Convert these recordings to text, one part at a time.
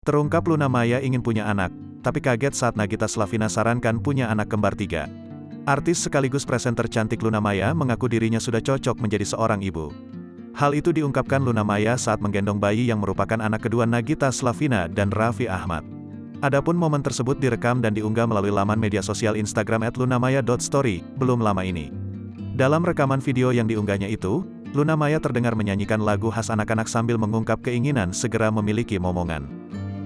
Terungkap Luna Maya ingin punya anak, tapi kaget saat Nagita Slavina sarankan punya anak kembar 3. Artis sekaligus presenter cantik Luna Maya mengaku dirinya sudah cocok menjadi seorang ibu. Hal itu diungkapkan Luna Maya saat menggendong bayi yang merupakan anak kedua Nagita Slavina dan Raffi Ahmad. Adapun momen tersebut direkam dan diunggah melalui laman media sosial Instagram @lunamaya.story, belum lama ini. Dalam rekaman video yang diunggahnya itu, Luna Maya terdengar menyanyikan lagu khas anak-anak sambil mengungkap keinginan segera memiliki momongan.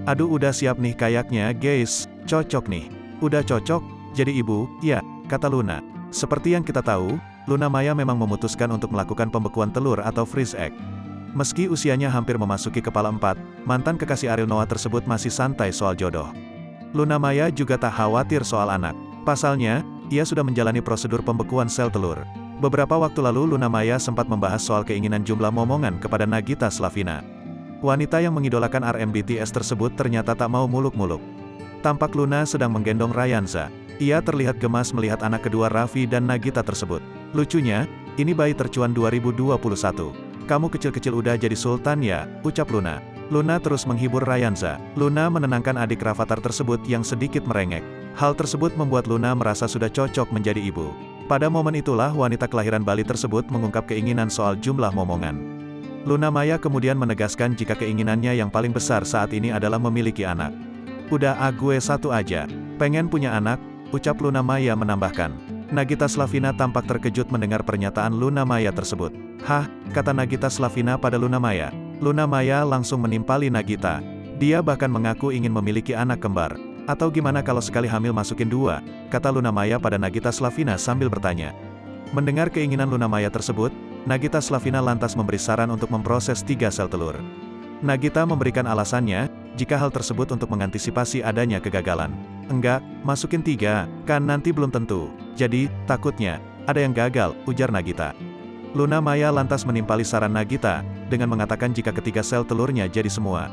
"Aduh udah siap nih kayaknya guys, cocok nih. Udah cocok, jadi ibu, ya," kata Luna. Seperti yang kita tahu, Luna Maya memang memutuskan untuk melakukan pembekuan telur atau freeze egg. Meski usianya hampir memasuki kepala 4, mantan kekasih Ariel Noah tersebut masih santai soal jodoh. Luna Maya juga tak khawatir soal anak. Pasalnya, ia sudah menjalani prosedur pembekuan sel telur. Beberapa waktu lalu Luna Maya sempat membahas soal keinginan jumlah momongan kepada Nagita Slavina. Wanita yang mengidolakan RM BTS tersebut ternyata tak mau muluk-muluk. Tampak Luna sedang menggendong Ryanza. Ia terlihat gemas melihat anak kedua Raffi dan Nagita tersebut. Lucunya, ini bayi tercuan 2021. "Kamu kecil-kecil udah jadi sultan ya," ucap Luna. Luna terus menghibur Ryanza. Luna menenangkan adik Rafathar tersebut yang sedikit merengek. Hal tersebut membuat Luna merasa sudah cocok menjadi ibu. Pada momen itulah wanita kelahiran Bali tersebut mengungkap keinginan soal jumlah momongan. Luna Maya kemudian menegaskan jika keinginannya yang paling besar saat ini adalah memiliki anak. "Udah gue satu aja, pengen punya anak," ucap Luna Maya menambahkan. Nagita Slavina tampak terkejut mendengar pernyataan Luna Maya tersebut. "Hah?" kata Nagita Slavina pada Luna Maya. Luna Maya langsung menimpali Nagita. Dia bahkan mengaku ingin memiliki anak kembar. "Atau gimana kalau sekali hamil masukin 2, kata Luna Maya pada Nagita Slavina sambil bertanya. Mendengar keinginan Luna Maya tersebut, Nagita Slavina lantas memberi saran untuk memproses 3 sel telur. Nagita memberikan alasannya, jika hal tersebut untuk mengantisipasi adanya kegagalan. "Enggak, masukin 3, kan nanti belum tentu. Jadi, takutnya, ada yang gagal," ujar Nagita. Luna Maya lantas menimpali saran Nagita, dengan mengatakan jika ketiga sel telurnya jadi semua.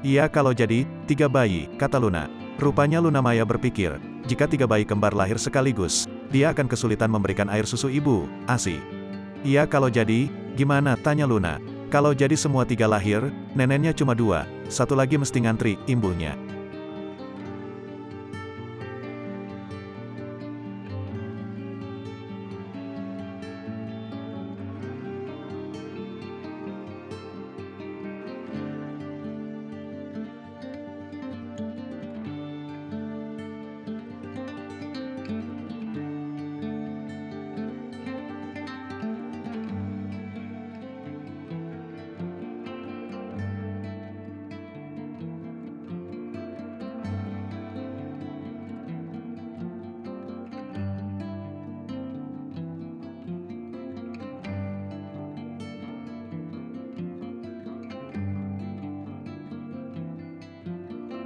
"Iya kalau jadi, 3 bayi," kata Luna. Rupanya Luna Maya berpikir, jika 3 bayi kembar lahir sekaligus, dia akan kesulitan memberikan air susu ibu, ASI. "Iya kalau jadi, gimana?" tanya Luna. "Kalau jadi semua 3 lahir, neneknya cuma 2, satu lagi mesti ngantri," imbuhnya.